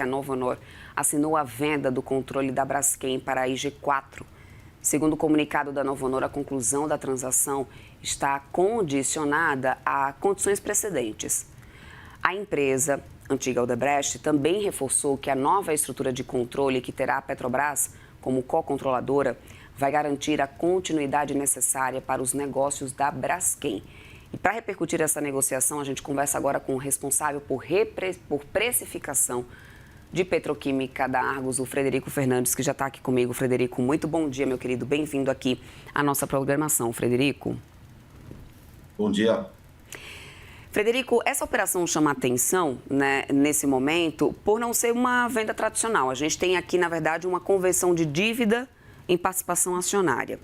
A Novonor assinou a venda do controle da Braskem para a IG4. Segundo o comunicado da Novonor, a conclusão da transação está condicionada a condições precedentes. A empresa, antiga Odebrecht, também reforçou que a nova estrutura de controle que terá a Petrobras como co-controladora vai garantir a continuidade necessária para os negócios da Braskem. E para repercutir essa negociação, a gente conversa agora com o responsável por precificação de petroquímica da Argos, o Frederico Fernandes, que já está aqui comigo. Frederico, muito bom dia, meu querido. Bem-vindo aqui à nossa programação, Frederico. Bom dia. Frederico, essa operação chama atenção, né, nesse momento, por não ser uma venda tradicional. A gente tem aqui, na verdade, uma conversão de dívida em participação acionária.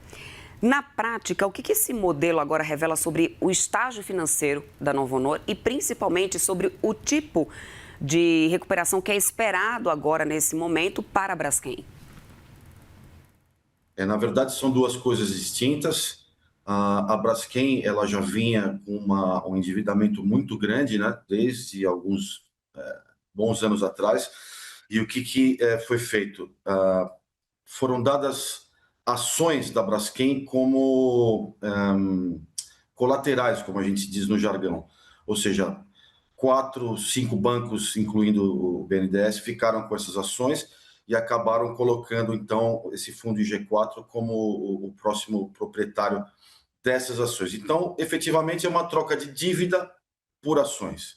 Na prática, o que esse modelo agora revela sobre o estágio financeiro da Novonor e, principalmente, sobre o tipo de recuperação que é esperado agora, nesse momento, para a Braskem? Na verdade, são duas coisas distintas. A Braskem, ela já vinha com um endividamento muito grande, né, desde alguns bons anos atrás. E o que foi feito? Foram dadas ações da Braskem como colaterais, como a gente diz no jargão. Ou seja, 4, 5 bancos, incluindo o BNDES, ficaram com essas ações e acabaram colocando, então, esse fundo IG4 como o próximo proprietário dessas ações. Então, efetivamente, é uma troca de dívida por ações.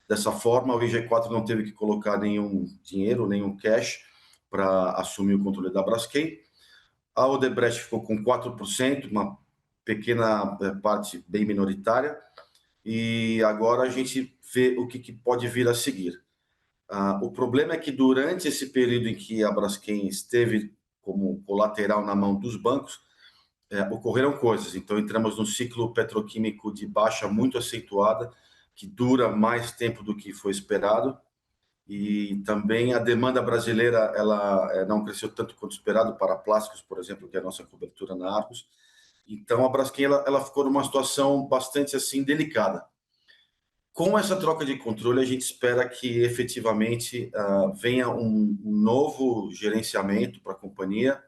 Dessa forma, o IG4 não teve que colocar nenhum dinheiro, nenhum cash para assumir o controle da Braskem. A Odebrecht ficou com 4%, uma pequena parte bem minoritária, e agora a gente vê o que pode vir a seguir. O problema é que durante esse período em que a Braskem esteve como colateral na mão dos bancos, ocorreram coisas. Então entramos num ciclo petroquímico de baixa muito acentuada, que dura mais tempo do que foi esperado, e também a demanda brasileira ela não cresceu tanto quanto esperado para plásticos, por exemplo, que é a nossa cobertura na Argos. Então a Braskem ela ficou numa situação bastante assim delicada. Com essa troca de controle, a gente espera que efetivamente venha um novo gerenciamento para a companhia.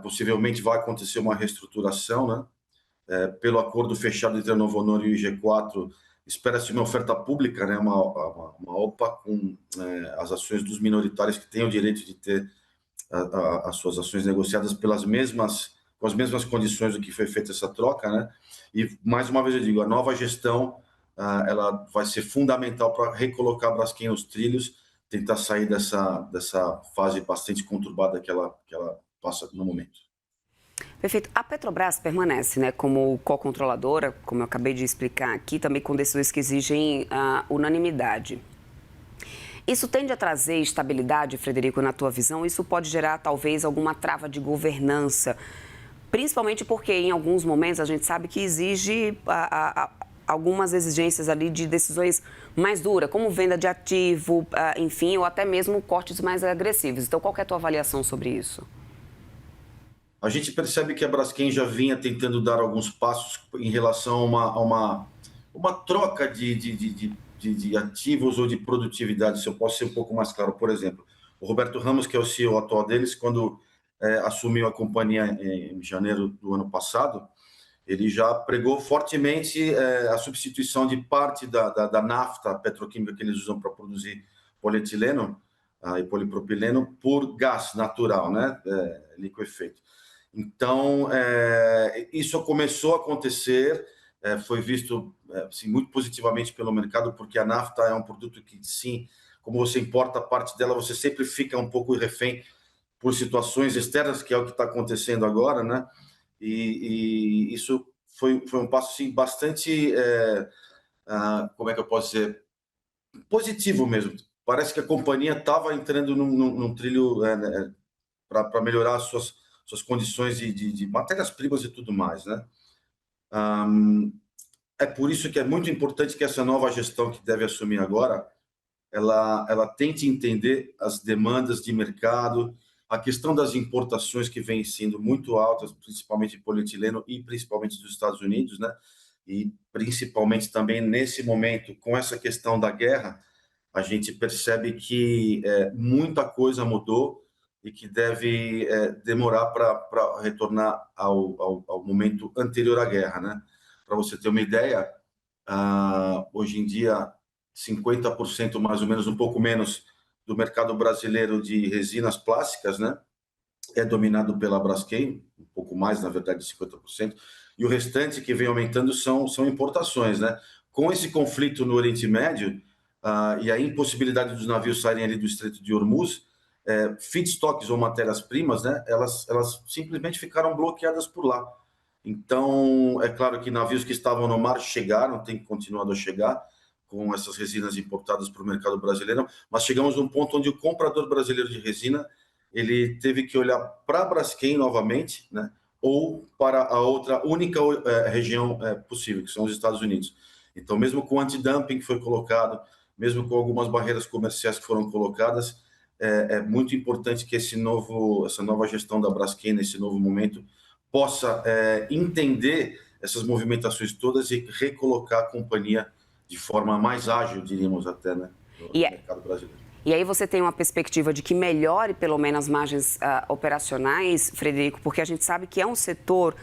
Possivelmente vai acontecer uma reestruturação, né? Pelo acordo fechado entre a Novonor e o IG4, espera-se uma oferta pública, né? Uma OPA com as ações dos minoritários que têm o direito de ter as suas ações negociadas com as mesmas condições do que foi feita essa troca, né? E, mais uma vez eu digo, a nova gestão ela vai ser fundamental para recolocar a Braskem nos trilhos, tentar sair dessa fase bastante conturbada que ela passa no momento. Perfeito. A Petrobras permanece, né, como co-controladora, como eu acabei de explicar aqui, também com decisões que exigem unanimidade. Isso tende a trazer estabilidade, Frederico, na tua visão? Isso pode gerar, talvez, alguma trava de governança, principalmente porque, em alguns momentos, a gente sabe que exige algumas exigências ali de decisões mais duras, como venda de ativo, enfim, ou até mesmo cortes mais agressivos. Então, qual que é a tua avaliação sobre isso? A gente percebe que a Braskem já vinha tentando dar alguns passos em relação a uma troca de ativos ou de produtividade, se eu posso ser um pouco mais claro. Por exemplo, o Roberto Ramos, que é o CEO atual deles, quando assumiu a companhia em janeiro do ano passado, ele já pregou fortemente a substituição de parte da nafta petroquímica que eles usam para produzir polietileno e polipropileno por gás natural, né? Liquefeito. Então, isso começou a acontecer, foi visto assim, muito positivamente pelo mercado, porque a nafta é um produto que, sim, como você importa parte dela, você sempre fica um pouco refém por situações externas, que é o que está acontecendo agora, né? E isso foi um passo assim, bastante, como é que eu posso dizer, positivo mesmo. Parece que a companhia estava entrando num trilho para melhorar as suas condições de matérias-primas e tudo mais, né? É por isso que é muito importante que essa nova gestão que deve assumir agora, ela tente entender as demandas de mercado, a questão das importações que vêm sendo muito altas, principalmente de polietileno e principalmente dos Estados Unidos, né? E principalmente também nesse momento, com essa questão da guerra, a gente percebe que muita coisa mudou e que deve demorar para retornar ao momento anterior à guerra, né? Para você ter uma ideia, hoje em dia, 50% mais ou menos, um pouco menos, do mercado brasileiro de resinas plásticas, né, é dominado pela Braskem, um pouco mais, na verdade, 50%, e o restante que vem aumentando são importações, né? Com esse conflito no Oriente Médio e a impossibilidade dos navios saírem ali do Estreito de Hormuz, feedstocks ou matérias-primas, né, elas simplesmente ficaram bloqueadas por lá. Então, é claro que navios que estavam no mar chegaram, têm continuado a chegar com essas resinas importadas para o mercado brasileiro, mas chegamos a um ponto onde o comprador brasileiro de resina ele teve que olhar para a Braskem novamente, né, ou para a outra única região possível, que são os Estados Unidos. Então, mesmo com o antidumping que foi colocado, mesmo com algumas barreiras comerciais que foram colocadas, é muito importante que essa nova gestão da Braskem, nesse novo momento, possa entender essas movimentações todas e recolocar a companhia de forma mais ágil, diríamos até, né, no mercado brasileiro. E aí você tem uma perspectiva de que melhore pelo menos as margens operacionais, Frederico, porque a gente sabe que é o setor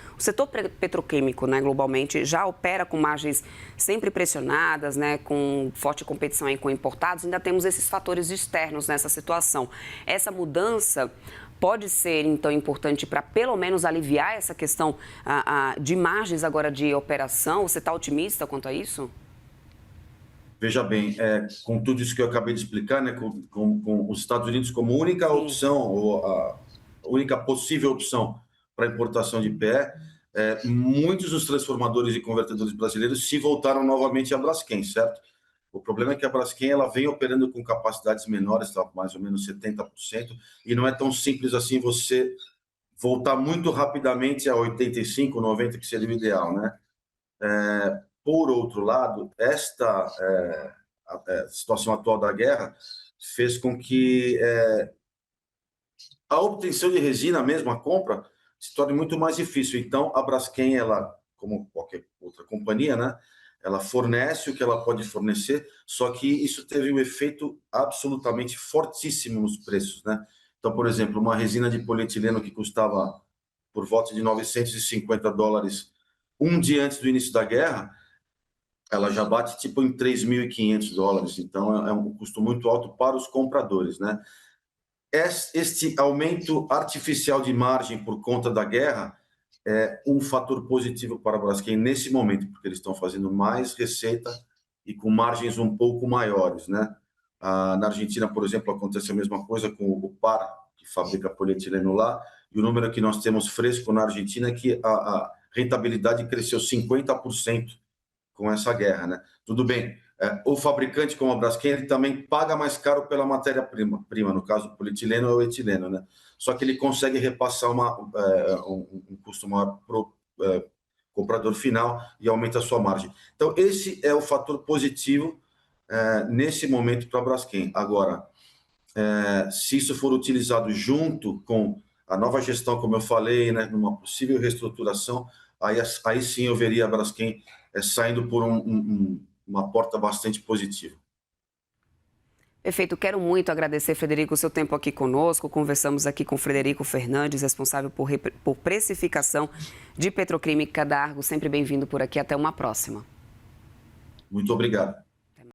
petroquímico, né, globalmente, já opera com margens sempre pressionadas, né, com forte competição aí com importados, ainda temos esses fatores externos nessa situação. Essa mudança pode ser, então, importante para pelo menos aliviar essa questão de margens agora de operação? Você está otimista quanto a isso? Veja bem, com tudo isso que eu acabei de explicar, né, com os Estados Unidos como única opção, ou a única possível opção para importação de PE, muitos dos transformadores e convertedores brasileiros se voltaram novamente à Braskem, certo? O problema é que a Braskem ela vem operando com capacidades menores, tá, mais ou menos 70%, e não é tão simples assim você voltar muito rapidamente a 85%, 90%, que seria o ideal, né? Por outro lado, esta situação atual da guerra fez com que a obtenção de resina mesmo, a compra, se torne muito mais difícil. Então, a Braskem, ela, como qualquer outra companhia, né, ela fornece o que ela pode fornecer, só que isso teve um efeito absolutamente fortíssimo nos preços, né? Então, por exemplo, uma resina de polietileno que custava por volta de $950 um dia antes do início da guerra, ela já bate tipo em $3.500, então é um custo muito alto para os compradores, né? Este aumento artificial de margem por conta da guerra é um fator positivo para a Braskem nesse momento, porque eles estão fazendo mais receita e com margens um pouco maiores, né? Na Argentina, por exemplo, acontece a mesma coisa com o Par, que fabrica polietileno lá, e o número que nós temos fresco na Argentina é que a rentabilidade cresceu 50% com essa guerra, né? Tudo bem, o fabricante como a Braskem, ele também paga mais caro pela matéria-prima, no caso o polietileno ou o etileno, né? Só que ele consegue repassar um custo maior para o comprador final e aumenta a sua margem. Então, esse é o fator positivo nesse momento para a Braskem. Agora, se isso for utilizado junto com a nova gestão, como eu falei, né, numa possível reestruturação, aí sim eu veria a Braskem saindo por uma porta bastante positiva. Perfeito, quero muito agradecer, Frederico, o seu tempo aqui conosco. Conversamos aqui com Frederico Fernandes, responsável por precificação de petroquímica da Argos. Sempre bem-vindo por aqui, até uma próxima. Muito obrigado.